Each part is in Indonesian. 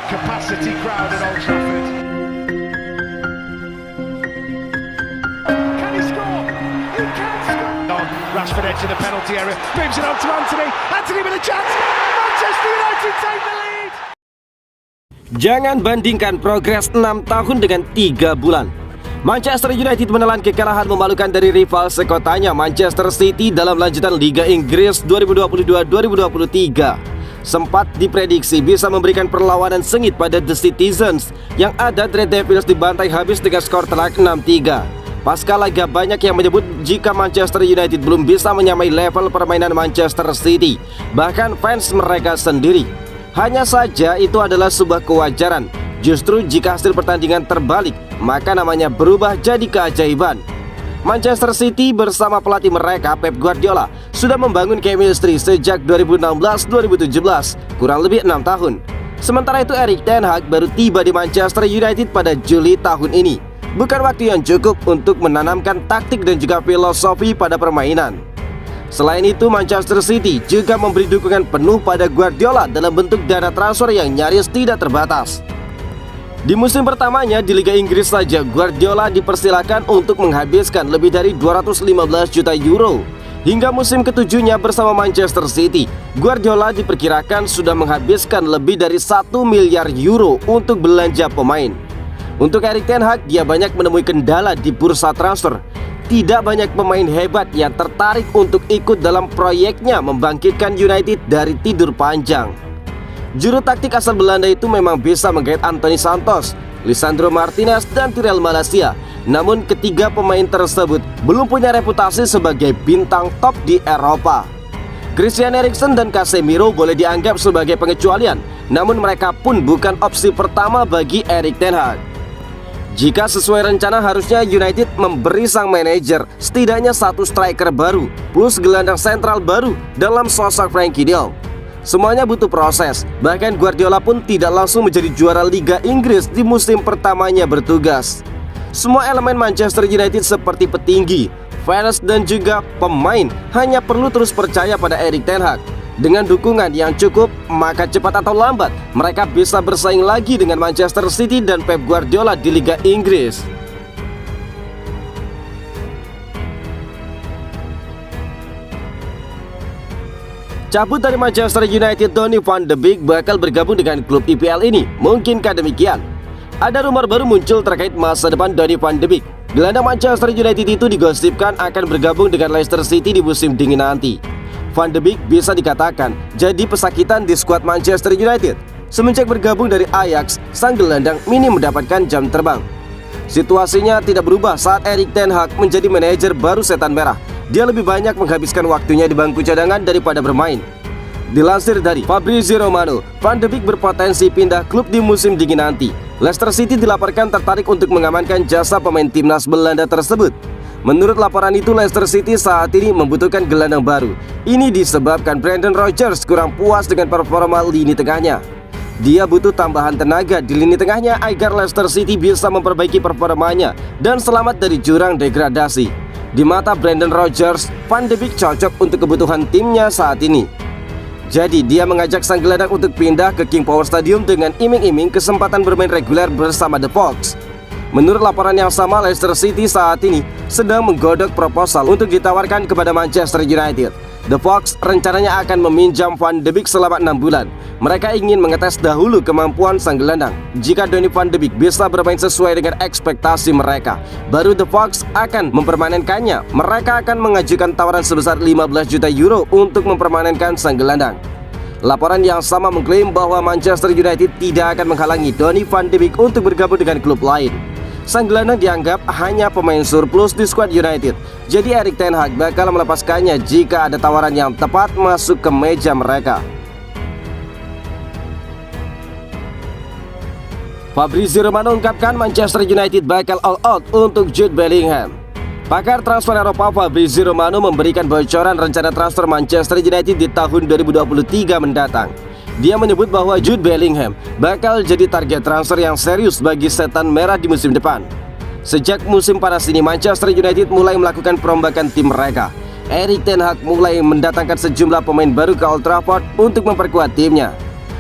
capacity crowd at Old Trafford. Can he score? He can score! On, Rashford edge of the penalty area, moves it on to Anthony. Anthony with a chance. Manchester United take the lead. Jangan bandingkan progres 6 tahun dengan 3 bulan. Manchester United menelan kekalahan memalukan dari rival sekotanya Manchester City dalam lanjutan Liga Inggris 2022-2023. Sempat diprediksi bisa memberikan perlawanan sengit pada The Citizens yang ada Red Devils dibantai habis dengan skor telak 6-3. Pasca laga banyak yang menyebut jika Manchester United belum bisa menyamai level permainan Manchester City, bahkan fans mereka sendiri. Hanya saja itu adalah sebuah kewajaran. Justru jika hasil pertandingan terbalik, maka namanya berubah jadi keajaiban. Manchester City bersama pelatih mereka Pep Guardiola sudah membangun chemistry sejak 2016-2017, kurang lebih 6 tahun. Sementara itu Erik ten Hag baru tiba di Manchester United pada Juli tahun ini. Bukan waktu yang cukup untuk menanamkan taktik dan juga filosofi pada permainan. Selain itu, Manchester City juga memberi dukungan penuh pada Guardiola dalam bentuk dana transfer yang nyaris tidak terbatas. Di musim pertamanya di Liga Inggris saja, Guardiola dipersilakan untuk menghabiskan lebih dari 215 juta euro. Hingga musim ketujuhnya bersama Manchester City, Guardiola diperkirakan sudah menghabiskan lebih dari 1 miliar euro untuk belanja pemain. Untuk Erik ten Hag, dia banyak menemui kendala di bursa transfer. Tidak banyak pemain hebat yang tertarik untuk ikut dalam proyeknya membangkitkan United dari tidur panjang. Juru taktik asal Belanda itu memang bisa menggait Anthony Santos, Lisandro Martinez, dan Tyrell Malacia. Namun ketiga pemain tersebut belum punya reputasi sebagai bintang top di Eropa. Christian Eriksen dan Casemiro boleh dianggap sebagai pengecualian, namun mereka pun bukan opsi pertama bagi Erik ten Hag. Jika sesuai rencana, harusnya United memberi sang manajer setidaknya 1 striker baru plus gelandang sentral baru dalam sosok Frankie de Jong. Semuanya butuh proses. Bahkan Guardiola pun tidak langsung menjadi juara Liga Inggris di musim pertamanya bertugas. Semua elemen Manchester United seperti petinggi, fans dan juga pemain hanya perlu terus percaya pada Erik ten Hag. Dengan dukungan yang cukup, maka cepat atau lambat mereka bisa bersaing lagi dengan Manchester City dan Pep Guardiola di Liga Inggris. Cabut dari Manchester United, Donny van de Beek bakal bergabung dengan klub IPL ini. Mungkinkah demikian? Ada rumor baru muncul terkait masa depan Donny van de Beek. Gelandang Manchester United itu digosipkan akan bergabung dengan Leicester City di musim dingin nanti. Van de Beek bisa dikatakan jadi pesakitan di skuad Manchester United. Semenjak bergabung dari Ajax, sang gelandang minim mendapatkan jam terbang. Situasinya tidak berubah saat Erik ten Hag menjadi manajer baru Setan Merah. Dia lebih banyak menghabiskan waktunya di bangku cadangan daripada bermain. Dilansir dari Fabrizio Romano, Van de Beek berpotensi pindah klub di musim dingin nanti. Leicester City dilaporkan tertarik untuk mengamankan jasa pemain timnas Belanda tersebut. Menurut laporan itu, Leicester City saat ini membutuhkan gelandang baru. Ini disebabkan Brendan Rodgers kurang puas dengan performa lini tengahnya. Dia butuh tambahan tenaga di lini tengahnya agar Leicester City bisa memperbaiki performanya dan selamat dari jurang degradasi. Di mata Brendan Rodgers, Van de Beek cocok untuk kebutuhan timnya saat ini. Jadi dia mengajak sang gelandang untuk pindah ke King Power Stadium dengan iming-iming kesempatan bermain reguler bersama The Fox. Menurut laporan yang sama, Leicester City saat ini sedang menggodok proposal untuk ditawarkan kepada Manchester United. The Fox rencananya akan meminjam Van de Beek selama 6 bulan. Mereka ingin mengetes dahulu kemampuan sang gelandang. Jika Donny van de Beek bisa bermain sesuai dengan ekspektasi mereka, baru The Fox akan mempermanenkannya. Mereka akan mengajukan tawaran sebesar 15 juta euro untuk mempermanenkan sang gelandang. Laporan yang sama mengklaim bahwa Manchester United tidak akan menghalangi Donny van de Beek untuk bergabung dengan klub lain. Sang gelandang dianggap hanya pemain surplus di skuad United. Jadi Erik ten Hag bakal melepaskannya jika ada tawaran yang tepat masuk ke meja mereka. Fabrizio Romano ungkapkan Manchester United bakal all out untuk Jude Bellingham. Pakar transfer Eropa Fabrizio Romano memberikan bocoran rencana transfer Manchester United di tahun 2023 mendatang. Dia menyebut bahwa Jude Bellingham bakal jadi target transfer yang serius bagi Setan Merah di musim depan. Sejak musim panas ini, Manchester United mulai melakukan perombakan tim mereka. Erik ten Hag mulai mendatangkan sejumlah pemain baru ke Old Trafford untuk memperkuat timnya.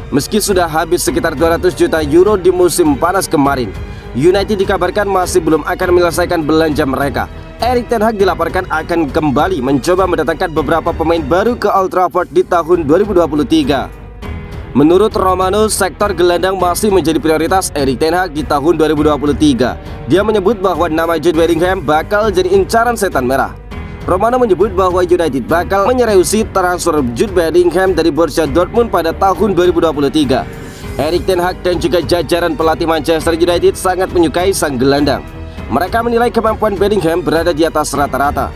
Meski sudah habis sekitar 200 juta euro di musim panas kemarin, United dikabarkan masih belum akan menyelesaikan belanja mereka. Erik ten Hag dilaporkan akan kembali mencoba mendatangkan beberapa pemain baru ke Old Trafford di tahun 2023. Menurut Romano, sektor gelandang masih menjadi prioritas Erik ten Hag di tahun 2023. Dia menyebut bahwa nama Jude Bellingham bakal jadi incaran setan merah. Romano menyebut bahwa United bakal menyeriusi transfer Jude Bellingham dari Borussia Dortmund pada tahun 2023. Erik ten Hag dan juga jajaran pelatih Manchester United sangat menyukai sang gelandang. Mereka menilai kemampuan Bellingham berada di atas rata-rata.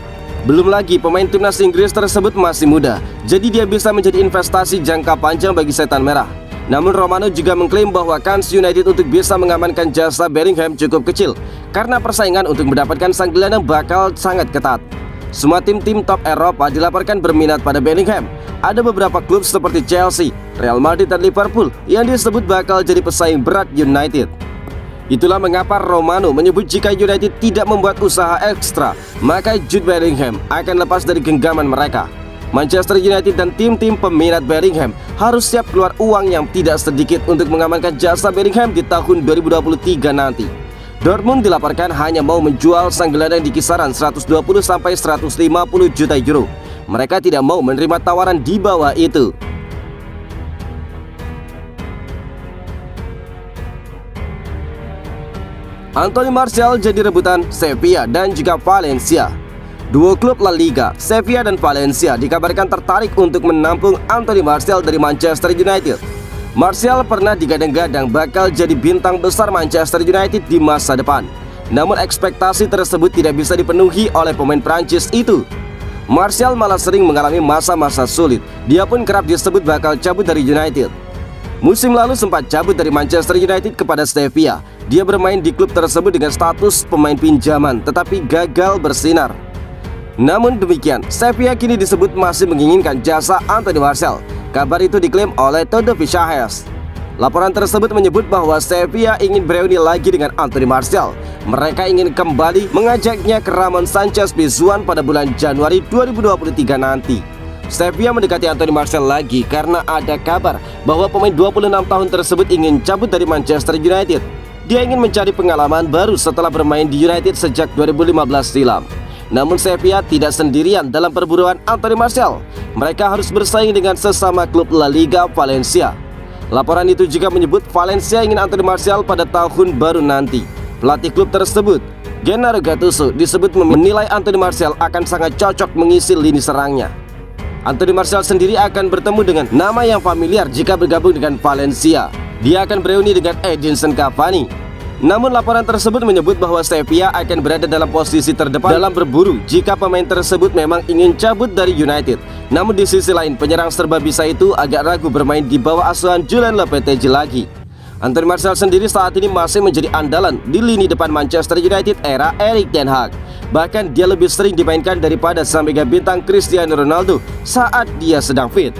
Belum lagi pemain timnas Inggris tersebut masih muda, jadi dia bisa menjadi investasi jangka panjang bagi setan merah. Namun Romano juga mengklaim bahwa kans United untuk bisa mengamankan jasa Bellingham cukup kecil, karena persaingan untuk mendapatkan sang gelandang bakal sangat ketat. Semua tim-tim top Eropa dilaporkan berminat pada Bellingham. Ada beberapa klub seperti Chelsea, Real Madrid, dan Liverpool yang disebut bakal jadi pesaing berat United. Itulah mengapa Romano menyebut jika United tidak membuat usaha ekstra, maka Jude Bellingham akan lepas dari genggaman mereka. Manchester United dan tim-tim peminat Bellingham harus siap keluar uang yang tidak sedikit untuk mengamankan jasa Bellingham di tahun 2023 nanti. Dortmund dilaporkan hanya mau menjual sang gelandang di kisaran 120 sampai 150 juta euro. Mereka tidak mau menerima tawaran di bawah itu. Anthony Martial jadi rebutan Sevilla dan juga Valencia. Dua klub La Liga, Sevilla dan Valencia, dikabarkan tertarik untuk menampung Anthony Martial dari Manchester United. Martial pernah digadang-gadang bakal jadi bintang besar Manchester United di masa depan. Namun ekspektasi tersebut tidak bisa dipenuhi oleh pemain Prancis itu. Martial malah sering mengalami masa-masa sulit. Dia pun kerap disebut bakal cabut dari United. Musim lalu sempat cabut dari Manchester United kepada Sevilla. Dia bermain di klub tersebut dengan status pemain pinjaman, tetapi gagal bersinar. Namun demikian, Sevilla kini disebut masih menginginkan jasa Anthony Martial. Kabar itu diklaim oleh Todo Fichajes. Laporan tersebut menyebut bahwa Sevilla ingin bereuni lagi dengan Anthony Martial. Mereka ingin kembali mengajaknya ke Ramon Sanchez Pizjuan pada bulan Januari 2023 nanti. Sevilla mendekati Anthony Martial lagi karena ada kabar bahwa pemain 26 tahun tersebut ingin cabut dari Manchester United. Dia ingin mencari pengalaman baru setelah bermain di United sejak 2015 silam. Namun Sevilla tidak sendirian dalam perburuan Anthony Martial. Mereka harus bersaing dengan sesama klub La Liga, Valencia. Laporan itu juga menyebut Valencia ingin Anthony Martial pada tahun baru nanti. Pelatih klub tersebut, Gennaro Gattuso, disebut menilai Anthony Martial akan sangat cocok mengisi lini serangnya. Anthony Martial sendiri akan bertemu dengan nama yang familiar jika bergabung dengan Valencia. Dia akan bereuni dengan Edinson Cavani. Namun laporan tersebut menyebut bahwa Sevilla akan berada dalam posisi terdepan dalam berburu jika pemain tersebut memang ingin cabut dari United. Namun di sisi lain, penyerang serba bisa itu agak ragu bermain di bawah asuhan Julen Lopetegui lagi. Anthony Martial sendiri saat ini masih menjadi andalan di lini depan Manchester United era Erik ten Hag. Bahkan dia lebih sering dimainkan daripada sang mega bintang Cristiano Ronaldo saat dia sedang fit.